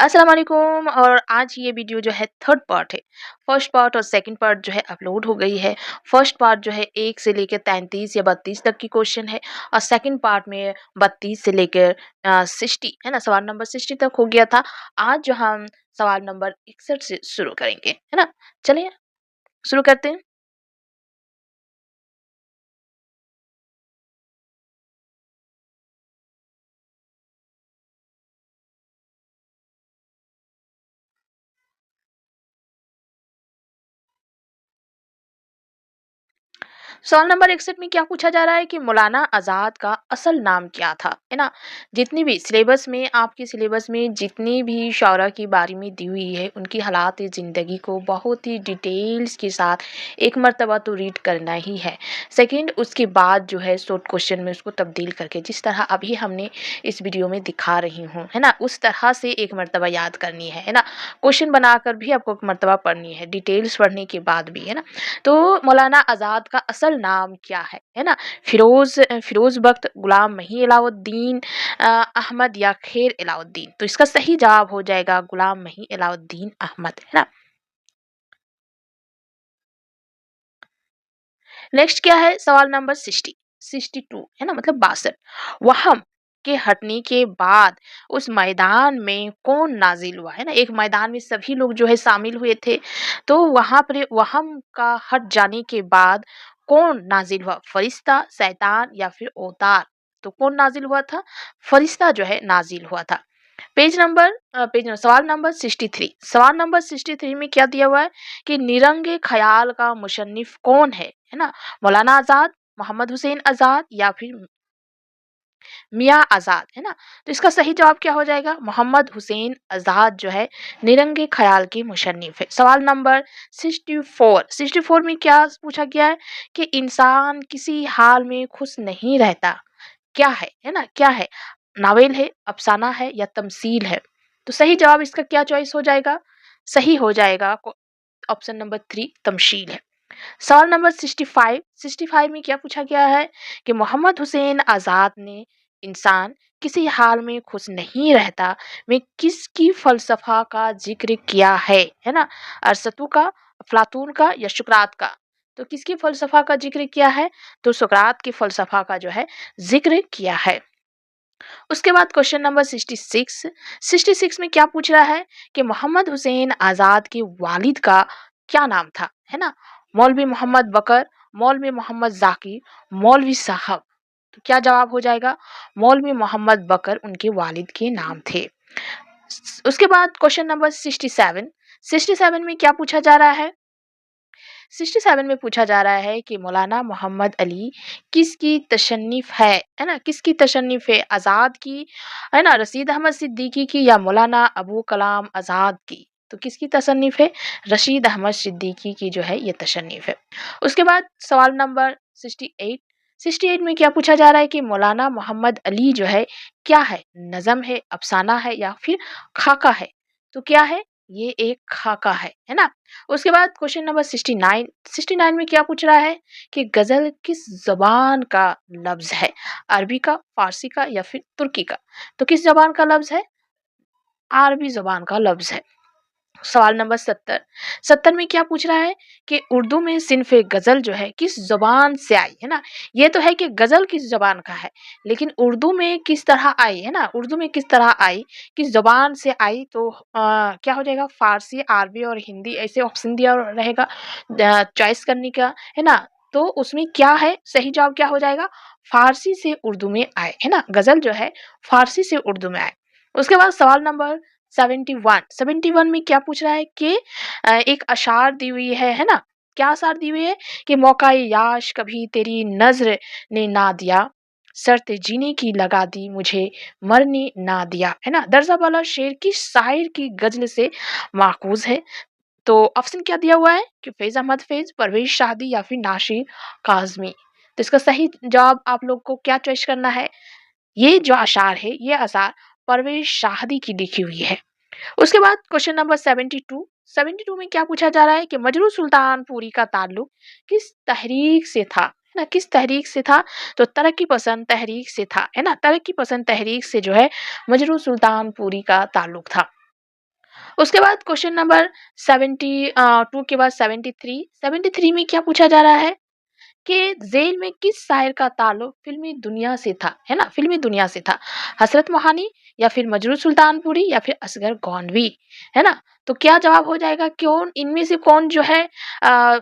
अस्सलाम वालेकुम। और आज ये वीडियो जो है थर्ड पार्ट है। फर्स्ट पार्ट और सेकंड पार्ट जो है अपलोड हो गई है। फर्स्ट पार्ट जो है 1 से लेकर 33 या 32 तक की क्वेश्चन है और सेकंड पार्ट में 32 से लेकर 60 है ना, सवाल नंबर 60 तक हो गया था। आज जो हम सवाल नंबर 61 से शुरू करेंगे, है ना। चलिए शुरू करते हैं। सवाल नंबर 61 में क्या पूछा जा रहा है कि मौलाना आज़ाद का असल नाम क्या था, है ना। जितनी भी सिलेबस में आपके सिलेबस में जितनी भी शौरा की बारे में दी हुई है उनकी हालात ज़िंदगी को बहुत ही डिटेल्स के साथ एक मर्तबा तो रीड करना ही है। सेकंड उसके बाद जो है शॉर्ट क्वेश्चन में उसको तब्दील करके जिस तरह अभी हमने इस वीडियो में दिखा रही हूँ, है ना, उस तरह से एक मर्तबा याद करनी है ना। क्वेश्चन बनाकर भी आपको एक मर्तबा पढ़नी है डिटेल्स पढ़ने के बाद भी, है ना। तो मौलाना आज़ाद का असल नाम क्या है ना। फिरोज बख्त, गुलाम मही अलाउद्दीन, अहमद या खैर अलाउद्दीन। तो इसका सही जवाब हो जाएगा गुलाम मही अलाउद्दीन अहमद, है ना। नेक्स्ट क्या है, सवाल नंबर 62 है ना, मतलब 62। वहम के हटने के बाद उस मैदान में कौन नाजिल हुआ, है ना। एक मैदान में सभी लोग जो है शामिल हुए थे, तो वहां पर वहम का हट जाने के बाद कौन नाजिल हुआ, फरिश्ता, शैतान या फिर औतार। तो कौन नाजिल हुआ था, फरिश्ता जो है नाजिल हुआ था। सवाल नंबर 63। सवाल नंबर 63 में क्या दिया हुआ है कि निरंगे ख्याल का मुसन्निफ कौन है ना। मौलाना आजाद, मोहम्मद हुसैन आजाद या फिर मियाँ आजाद, है ना। तो इसका सही जवाब क्या हो जाएगा, मोहम्मद हुसैन आजाद जो है निरंगे ख्याल के मुसन्निफ है। सवाल नंबर 64 में क्या पूछा गया है कि इंसान किसी हाल में खुश नहीं रहता, क्या है ना, क्या है। नावेल है, अफसाना है या तमसील है। तो सही जवाब इसका क्या चॉइस हो जाएगा, सही हो जाएगा ऑप्शन नंबर 3 तमशील है। सवाल नंबर 65 में क्या पूछा गया है कि मोहम्मद हुसैन आजाद ने इंसान किसी हाल में खुश नहीं रहता में किसकी फलसफा का जिक्र किया है ना। अरस्तू का, अफलातून का या शुकरात का। तो किसकी फलसफा का जिक्र किया है, तो सुकरात की फलसफा का जो है जिक्र किया है। उसके बाद क्वेश्चन नंबर 66 में क्या पूछ रहा है कि मोहम्मद हुसैन आजाद के वालिद का क्या नाम था, है ना। मौलवी मोहम्मद बकर, मौलवी मोहम्मद जाकिर, मौलवी साहब। तो क्या जवाब हो जाएगा, मौलवी मोहम्मद बकर उनके वालिद के नाम थे। उसके बाद क्वेश्चन नंबर 67 में क्या पूछा जा रहा है, 67 में पूछा जा रहा है कि मौलाना मोहम्मद अली किसकी तशन्निफ है ना, किसकी तशन्निफ है, आज़ाद की, है ना, रशीद अहमद सिद्दीकी की या मौलाना अबू कलाम आज़ाद की। तो किसकी तशन्निफ है, रशीद अहमद सिद्दीकी की जो है ये तशन्निफ है। उसके बाद सवाल नंबर 68 में क्या पूछा जा रहा है कि मौलाना मोहम्मद अली जो है क्या है, नज़म है, अफसाना है या फिर खाका है। तो क्या है, ये एक खाका है ना। उसके बाद क्वेश्चन नंबर 69 में क्या पूछ रहा है कि गजल किस जबान का लफ्ज है, अरबी का, फारसी का या फिर तुर्की का। तो किस जबान का लफ्ज है, अरबी जबान का लफ्ज है। सवाल नंबर 70 में क्या पूछ रहा है कि उर्दू में सिन्फ गजल जो है किस जबान से आई, है ना। ये तो है कि गजल किस जबान का है, लेकिन उर्दू में किस तरह आई, है ना, उर्दू में किस तरह आई, किस जबान से आई। तो क्या हो जाएगा, फारसी, अरबी और हिंदी ऐसे ऑप्शन दिया रहेगा चॉइस करने का, है ना। तो उसमें क्या है, सही जवाब क्या हो जाएगा, फारसी से उर्दू में आए, है ना, गजल जो है फारसी से उर्दू में आए। उसके बाद सवाल नंबर 71 में क्या पूछ रहा है कि एक अशार दी हुई है ना। क्या अशार दी हुई है कि मौका याश कभी तेरी नजर ने ना दिया, शर्त जीने की लगा दी मुझे मरने ना दिया, है ना। दर्जा वाला शेर की शायर की गजल से माखूज है। तो ऑप्शन क्या दिया हुआ है कि फैज अहमद फैज, परवेज शादी या फिर नासिर काजमी। तो इसका सही जवाब आप लोग को क्या चॉइस करना है, ये जो अशार है ये अशार परवेज शादी की लिखी हुई है। उसके बाद क्वेश्चन नंबर 72 में क्या पूछा जा रहा है कि मजरू सुल्तानपुरी का ताल्लुक किस तहरीक से था, है ना, किस तहरीक से था। तो तरक्की पसंद तहरीक से था, है ना, तरक्की पसंद तहरीक से जो है मजरू सुल्तानपुरी का ताल्लुक था। उसके बाद क्वेश्चन नंबर 72 के बाद 73 में क्या पूछा जा रहा है कि जेल में किस शायर का ताल्लुक फिल्मी दुनिया से था, है ना? फिल्मी दुनिया से था। हसरत मोहानी या फिर मजरू सुल्तानपुरी या फिर असगर गौनवी, है ना? तो क्या जवाब हो जाएगा? कौन इनमें से कौन जो है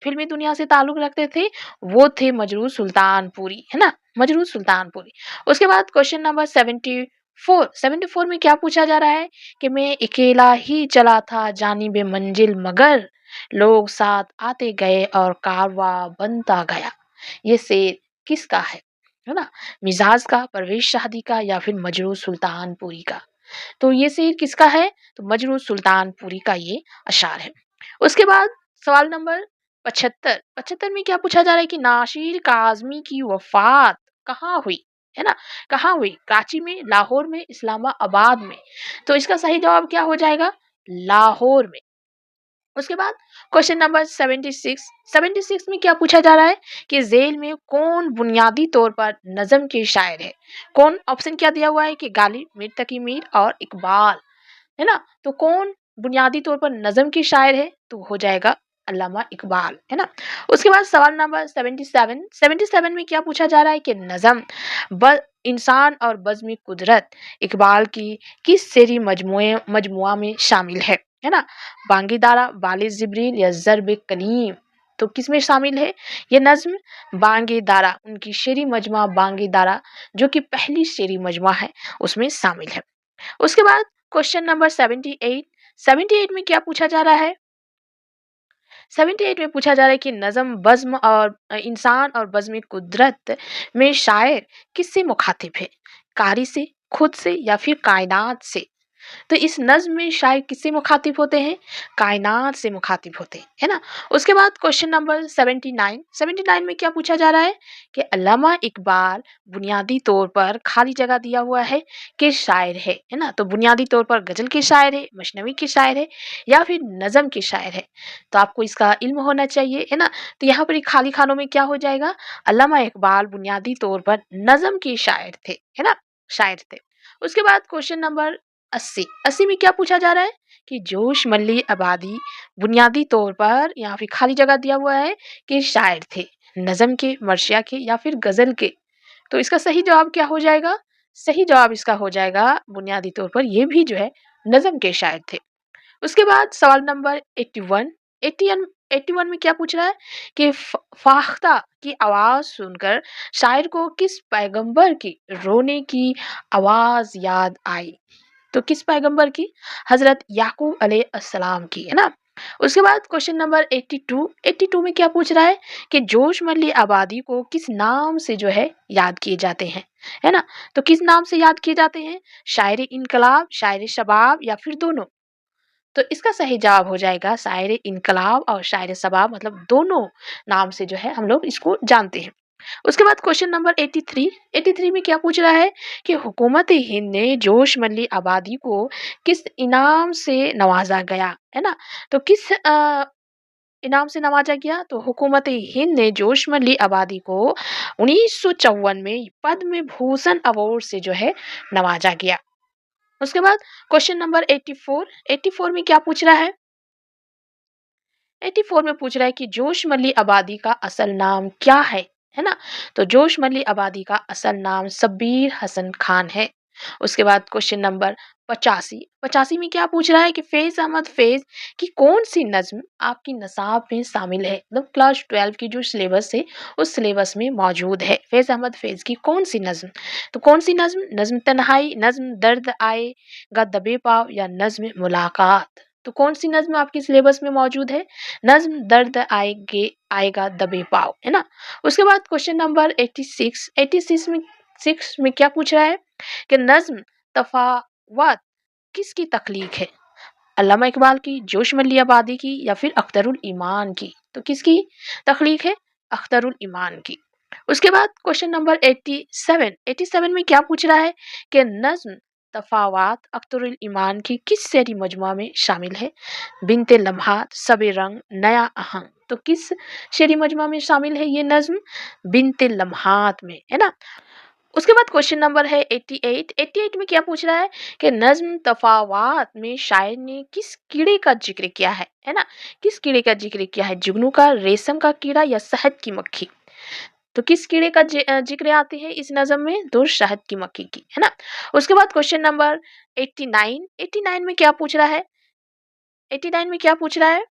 फिल्मी दुनिया से ताल्लुक रखते थे? वो थे मजरू सुल्तानपुरी, है ना? मजरू सुल्तानपुरी। उसके बाद क्वेश्चन नंबर 74 में क्या पूछा जा रहा है कि मैं अकेला ही चला था जानिबे मंजिल मगर लोग साथ आते गए और कारवां बनता गया। ये शेर किसका है ना? मिजाज का, परवेज शादी का या फिर मजरू सुल्तानपुरी का? तो ये शेर किसका है? तो मजरू सुल्तानपुरी का ये अशार है। उसके बाद सवाल नंबर 75 में क्या पूछा जा रहा है कि नासिर काज़मी की वफात कहाँ हुई? है ना? कहाँ हुई? कराची में, लाहौर में, इस्लामाबाद में। तो इसका सही जवाब क्या हो जाएगा? लाहौर में। उसके बाद क्वेश्चन नंबर 76 में क्या पूछा जा रहा है कि जेल में कौन बुनियादी तौर पर नज्म के शायर है? कौन? ऑप्शन क्या दिया हुआ है कि गालिब, मीर तकी मीर और इकबाल, है ना? तो कौन बुनियादी तौर पर नज्म के शायर है? तो हो जाएगा अल्लामा इकबाल, है ना? उसके बाद सवाल नंबर 77 में क्या पूछा जा रहा है कि नज्म ब इंसान और बज़्म कुदरत इकबाल की किस शेरी मजमुआ में शामिल है ना? बांगी दारा, बाले जिब्रील या ज़र्ब कलीम, तो किसमें शामिल है ये नज्म? बांगी दारा, उनकी शेरी मजमुआ बांगी दारा जो कि पहली शेरी मजमुआ है उसमें शामिल है। उसके बाद क्वेश्चन नंबर 78 में क्या पूछा जा रहा है? 78 में पूछा जा रहा है कि नज़्म बज़्म और इंसान और बज़्म कुदरत में शायर किससे मुखातिब है? कारी से, खुद से या फिर कायनात से? तो इस नज़्म में शायर किससे मुखातिब होते हैं? कायनात से मुखातिब होते हैं, है ना? उसके बाद क्वेश्चन नंबर 79 में क्या पूछा जा रहा है कि अल्लामा इकबाल बुनियादी तौर पर खाली जगह दिया हुआ है कि शायर है ना? तो बुनियादी तौर पर गज़ल के शायर है, मशनवी के शायर है या फिर नज़्म के शायर है? तो आपको इसका इल्म होना चाहिए, है ना? तो यहाँ पर ये खाली खानों में क्या हो जाएगा? अल्लामा इकबाल बुनियादी तौर पर नज़्म के शायर थे, है ना? शायर थे। उसके बाद क्वेश्चन नंबर 80 में क्या पूछा जा रहा है कि जोश मल्ली आबादी बुनियादी तौर पर यहाँ पे खाली जगह दिया हुआ है कि शायर थे, नज़म के, मर्शिया के या फिर गजल के? तो इसका सही जवाब क्या हो जाएगा? सही जवाब इसका हो जाएगा बुनियादी तौर पर ये भी जो है नज़म के शायर थे। उसके बाद सवाल नंबर 81 में क्या पूछ रहा है कि फाख्ता की आवाज सुनकर शायर को किस पैगंबर की रोने की आवाज याद आई? तो किस पैगंबर की? हजरत याकूब अलैहिस्सलाम की, है ना? उसके बाद क्वेश्चन नंबर 82 में क्या पूछ रहा है कि जोश मल्ली आबादी को किस नाम से जो है याद किए जाते हैं, है ना? तो किस नाम से याद किए जाते हैं? शायर इनकलाब, शायर शबाब या फिर दोनों? तो इसका सही जवाब हो जाएगा शायर इनकलाब और शायर शबाब, मतलब दोनों नाम से जो है हम लोग इसको जानते हैं। उसके बाद क्वेश्चन नंबर 83 में क्या पूछ रहा है कि हुकूमत हिंद ने जोश मल्ली आबादी को किस इनाम से नवाजा गया, है ना? तो किस इनाम से नवाजा गया? तो हुकूमत हिंद ने जोश मल्ली आबादी को 1954 में पद्म भूषण अवार्ड से जो है नवाजा गया। उसके बाद क्वेश्चन नंबर 84 में क्या पूछ रहा है? 84 में पूछ रहा है कि जोश मल्ली आबादी का असल नाम क्या है ना? तो जोश मल्ली आबादी का असल नाम शब्बीर हसन खान है। उसके बाद क्वेश्चन नंबर 85 में क्या पूछ रहा है कि फैज अहमद फैज की कौन सी नज्म आपकी नसाब में शामिल है? मतलब क्लास 12 की जो सिलेबस है उस सिलेबस में मौजूद है फैज अहमद फैज की कौन सी नज्म? तो कौन सी नज्म? नज्म तन्हाई, नज्म दर्द आएगा दबे पाव या नज्म मुलाकात? तो कौन सी नज्म आपकी सिलेबस में मौजूद है? नज्म दर्द आएगा दबे पाव, है ना? उसके बाद क्वेश्चन नंबर 86 में क्या पूछ रहा है कि नज्म तफावत किसकी तख्लीक है? अल्लामा इकबाल की, जोश मल्ली आबादी की या फिर अख्तरुल ईमान की? तो किसकी तख्लीक है? अख्तरुल ईमान की। उसके बाद क्वेश्चन नंबर 87 में क्या पूछ रहा है कि नज्म तफावात अख्तरुल ईमान की किस शेरी मजमुआ में शामिल है? बिनते लम्हात, सबे रंग, नया आहंग? तो किस शेरी मजमुआ में शामिल है ये नज्म? बिनते लम्हात में, है ना? उसके बाद क्वेश्चन नंबर है 88। 88 में क्या पूछ रहा है कि नज्म तफावात में शायर ने किस कीड़े का जिक्र किया है ना? किस कीड़े का जिक्र किया है? जुगनू का, रेशम का कीड़ा या शहद की मक्खी? तो किस कीड़े का जिक्र आती है इस नज़म में? तो शहद की मक्खी की, है ना? उसके बाद क्वेश्चन नंबर 89। 89 में क्या पूछ रहा है? 89 में क्या पूछ रहा है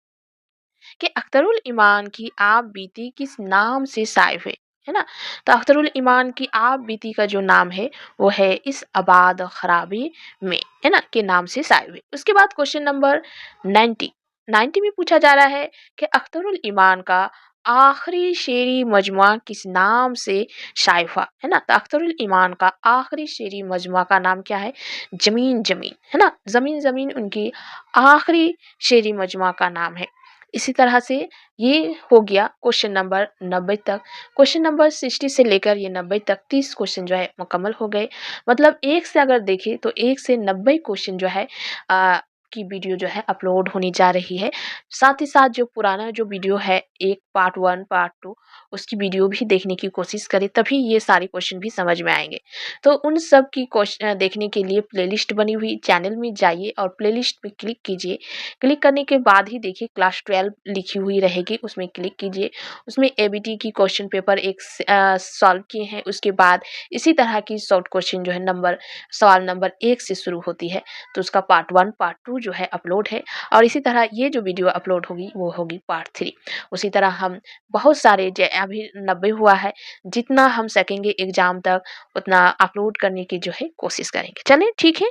कि अख्तरुल ईमान की आप बीती किस नाम से शाये हुए? है ना? तो अख्तरुल ईमान की आप बीती का जो नाम है वो है इस आबाद खराबी में, है ना? के नाम से शाये हुए। उसके बाद क्वेश्चन नंबर 90। 90 में पूछा जा रहा है कि अख्तरुल ईमान का आखिरी शेरी मजमुआ किस नाम से शाये हुआ? है ना? तो अख्तरुल ईमान का आखिरी शेरी मजमुआ का नाम क्या है? ज़मीन ज़मीन, है ना? ज़मीन ज़मीन उनकी आखिरी शेरी मजमुआ का नाम है। इसी तरह से ये हो गया क्वेश्चन नंबर 90 तक। क्वेश्चन नंबर 60 से लेकर ये 90 तक 30 क्वेश्चन जो है मुकम्मल हो गए। मतलब 1 से अगर देखें तो 1 से 90 क्वेश्चन जो है की वीडियो जो है अपलोड होने जा रही है। साथ ही साथ जो पुराना जो वीडियो है, एक पार्ट 1, पार्ट 2 उसकी वीडियो भी देखने की कोशिश करें, तभी ये सारे क्वेश्चन भी समझ में आएँगे। तो उन सब की देखने के लिए प्लेलिस्ट बनी हुई चैनल में जाइए और प्लेलिस्ट पे क्लिक कीजिए। क्लिक करने के बाद ही देखिए क्लास 12 लिखी हुई रहेगी, उसमें क्लिक कीजिए। उसमें एबीटी की क्वेश्चन पेपर सॉल्व किए हैं। उसके बाद इसी तरह की शॉर्ट क्वेश्चन जो है सवाल नंबर 1 से शुरू होती है, तो उसका पार्ट 1, पार्ट 2 जो है अपलोड है। और इसी तरह ये जो वीडियो अपलोड होगी वो होगी पार्ट 3। उसी तरह हम बहुत सारे अभी 90 हुआ है, जितना हम सकेंगे एग्ज़ाम तक उतना अपलोड करने की जो है कोशिश करेंगे। चलें ठीक है।